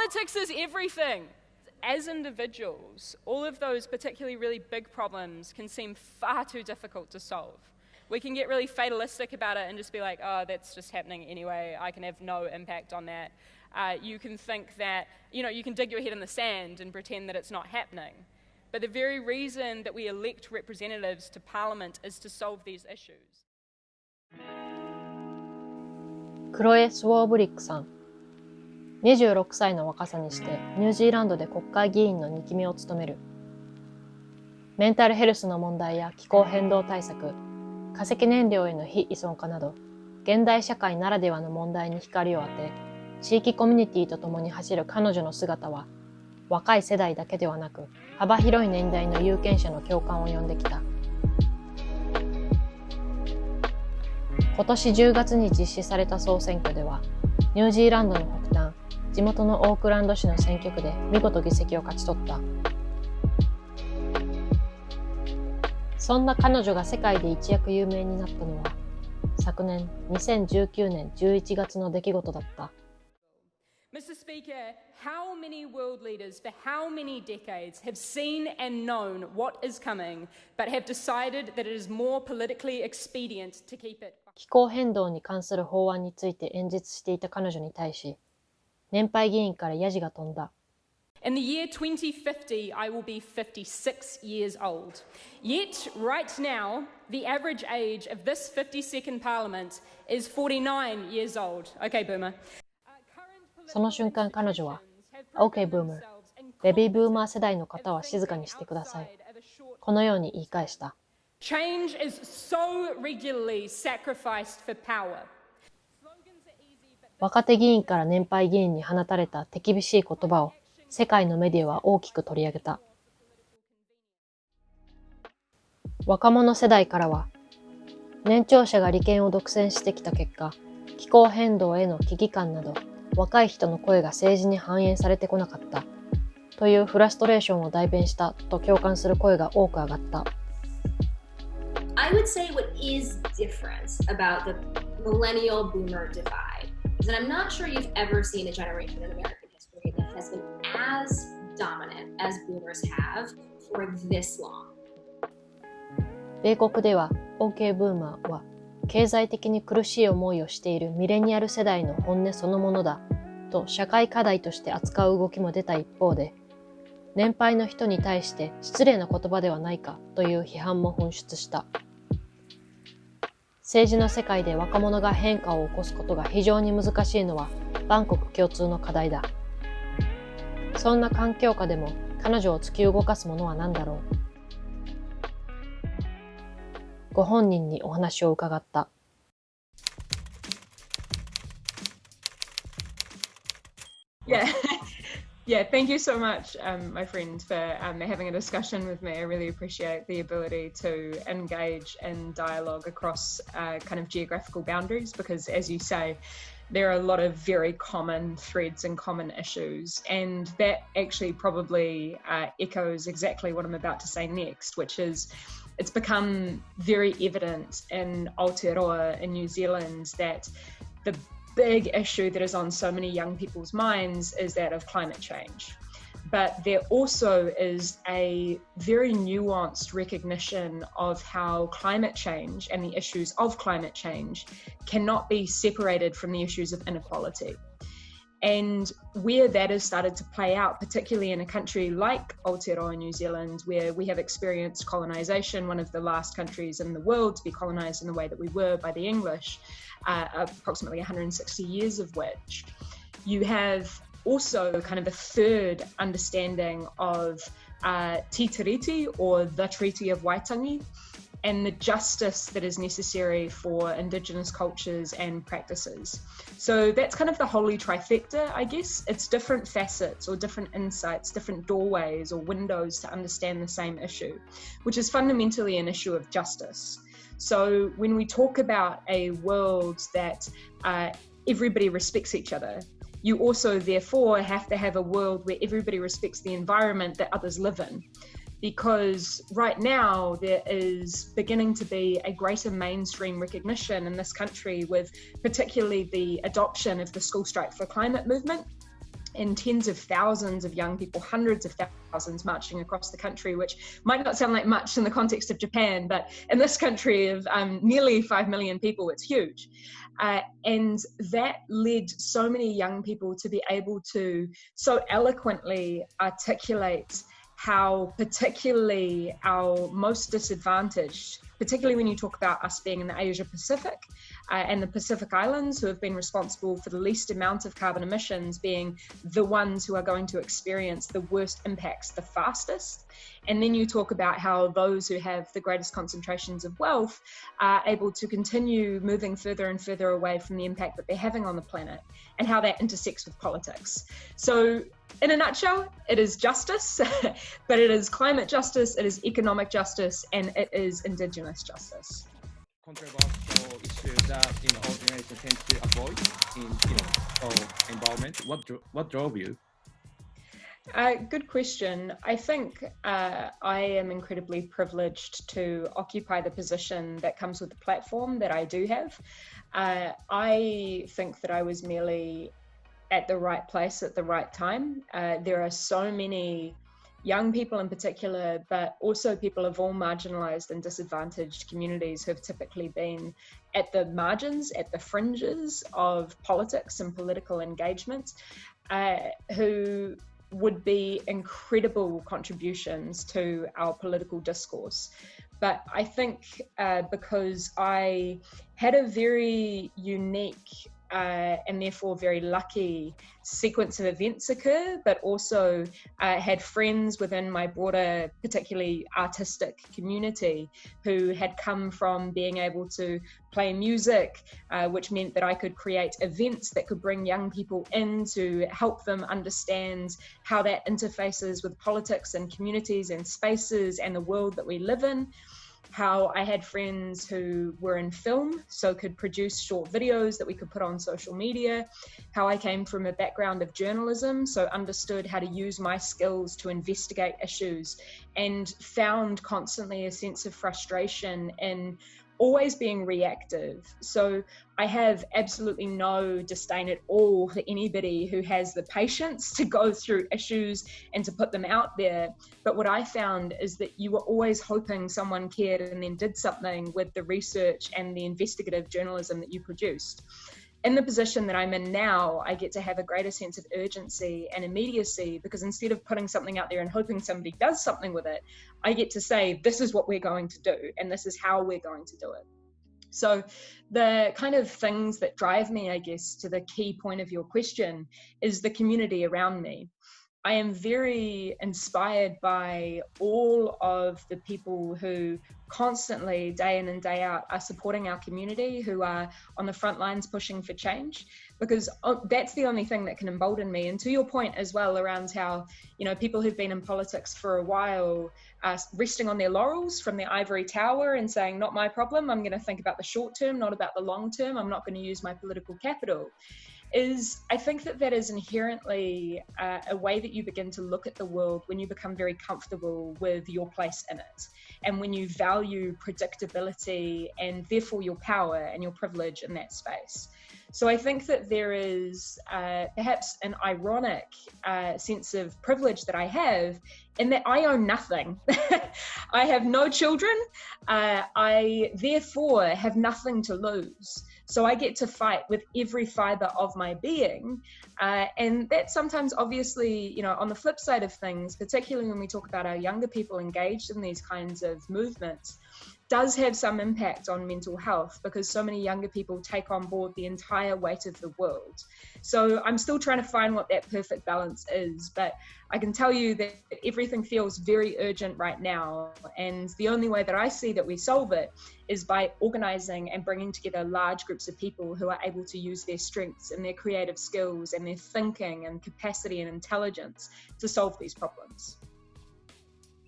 Politics is everything. As individuals, all of those particularly really big problems can seem far too difficult to solve. We can get really fatalistic about it and just be like, oh, that's just happening anyway. I can have no impact on that. You can think that, you can dig your head in the sand and pretend that it's not happening. But the very reason that we elect representatives to Parliament is to solve these issues. クロエ・スウォーブリックさん。26歳の若さにしてニュージーランドで国会議員の2期目を務める。メンタルヘルスの問題や気候変動対策、化石燃料への非依存化など、現代社会ならではの問題に光を当て、地域コミュニティと共に走る彼女の姿は、若い世代だけではなく、幅広い年代の有権者の共感を呼んできた。今年10月に実施された総選挙では、ニュージーランドの北端、地元のオークランド市の選挙区で見事議席を勝ち取った。そんな彼女が世界で一躍有名になったのは、昨年2019年11月の出来事だった。Mr. Speaker, how many world leaders for how many decades have seen and known what is coming, but have decided that it is more politically expedient to keep it? 気候変動に関する法案について演説していた彼女に対し、年配議員からヤジが飛んだ。In the year 2050, I will be 56 years old. Yet, right now, the average age of this 52nd Parliament is 49 years old. Okay, Boomer. その瞬間彼女は、OK, Boomer. ベビーブーマー世代の方は静かにしてください。このように言い返した。Change is so regularly sacrificed for power. 若手議員から年配議員に放たれた手厳しい言葉を世界のメディアは大きく取り上げた。若者世代からは、年長者が利権を独占してきた結果、気候変動への危機感など、若い人の声が政治に反映されてこなかったというフラストレーションを代弁したと共感する声が多く上がった。I would say what is different about the millennial boomer divide.And I'm not sure you've ever seen a generation in American history that has been as dominant as boomers have for this long. 米国では OK ブーマーは経済的に苦しい思いをしているミレニアル世代の本音そのものだと社会課題として扱う動きも出た一方で、年配の人に対して失礼な言葉ではないかという批判も噴出した。政治の世界で若者が変化を起こすことが非常に難しいのは万国共通の課題だ。そんな環境下でも彼女を突き動かすものは何だろう。ご本人にお話を伺った。Yeah, thank you so much, my friend, for having a discussion with me. I really appreciate the ability to engage in dialogue across kind of geographical boundaries because, as you say, there are a lot of very common threads and common issues, and that actually probably echoes exactly what I'm about to say next, which is it's become very evident in Aotearoa in New Zealand that the big issue that is on so many young people's minds is that of climate change. But there also is a very nuanced recognition of how climate change and the issues of climate change cannot be separated from the issues of inequality. And where that has started to play out, particularly in a country like Aotearoa, New Zealand, where we have experienced colonisation, one of the last countries in the world to be colonised in the way that we were by the English, approximately 160 years of which, you have also kind of a third understanding of Te Tiriti, or the Treaty of Waitangi, and the justice that is necessary for Indigenous cultures and practices. So that's kind of the holy trifecta, I guess. It's different facets or different insights, different doorways or windows to understand the same issue, which is fundamentally an issue of justice. So when we talk about a world that everybody respects each other, you also therefore have to have a world where everybody respects the environment that others live in. Because right now there is beginning to be a greater mainstream recognition in this country with particularly the adoption of the School Strike for Climate movement, and tens of thousands of young people, hundreds of thousands marching across the country, which might not sound like much in the context of Japan, but in this country of nearly 5 million people, it's huge. And that led so many young people to be able to so eloquently articulate how particularly our most disadvantaged, particularly when you talk about us being in the Asia Pacific and the Pacific Islands, who have been responsible for the least amount of carbon emissions, being the ones who are going to experience the worst impacts the fastest. And then you talk about how those who have the greatest concentrations of wealth are able to continue moving further and further away from the impact that they're having on the planet, and how that intersects with politics. So in a nutshell, it is justice, but it is climate justice, it is economic justice, and it is Indigenous justice. Controversial issues that old generation tend to avoid in environment. What drove you? Good question. I think I am incredibly privileged to occupy the position that comes with the platform that I do have. I think that I was merely at the right place at the right time. There are so many young people in particular, but also people of all marginalized and disadvantaged communities who have typically been at the margins, at the fringes of politics and political engagement, who would be incredible contributions to our political discourse. But I think because I had a very unique and therefore very lucky sequence of events occur, but also had friends within my broader, particularly artistic community, who had come from being able to play music, which meant that I could create events that could bring young people in to help them understand how that interfaces with politics and communities and spaces and the world that we live in. How I had friends who were in film, so could produce short videos that we could put on social media. How I came from a background of journalism, so understood how to use my skills to investigate issues, and found constantly a sense of frustration in always being reactive. So I have absolutely no disdain at all for anybody who has the patience to go through issues and to put them out there. But what I found is that you were always hoping someone cared and then did something with the research and the investigative journalism that you produced. In the position that I'm in now, I get to have a greater sense of urgency and immediacy, because instead of putting something out there and hoping somebody does something with it, I get to say, this is what we're going to do, and this is how we're going to do it. So the kind of things that drive me, I guess, to the key point of your question is the community around me. I am very inspired by all of the people who constantly, day in and day out, are supporting our community, who are on the front lines pushing for change, because that's the only thing that can embolden me. And to your point as well around how, people who've been in politics for a while are resting on their laurels from their ivory tower and saying, not my problem, I'm going to think about the short term, not about the long term, I'm not going to use my political capital. I think that is inherently a way that you begin to look at the world when you become very comfortable with your place in it, and when you value predictability and therefore your power and your privilege in that space. So I think that there is perhaps an ironic sense of privilege that I have in that I own nothing. I have no children. I therefore have nothing to lose. So I get to fight with every fiber of my being. And that sometimes, obviously, on the flip side of things, particularly when we talk about our younger people engaged in these kinds of movements, does have some impact on mental health, because so many younger people take on board the entire weight of the world. So I'm still trying to find what that perfect balance is, but I can tell you that everything feels very urgent right now. And the only way that I see that we solve it is by organizing and bringing together large groups of people who are able to use their strengths and their creative skills and their thinking and capacity and intelligence to solve these problems.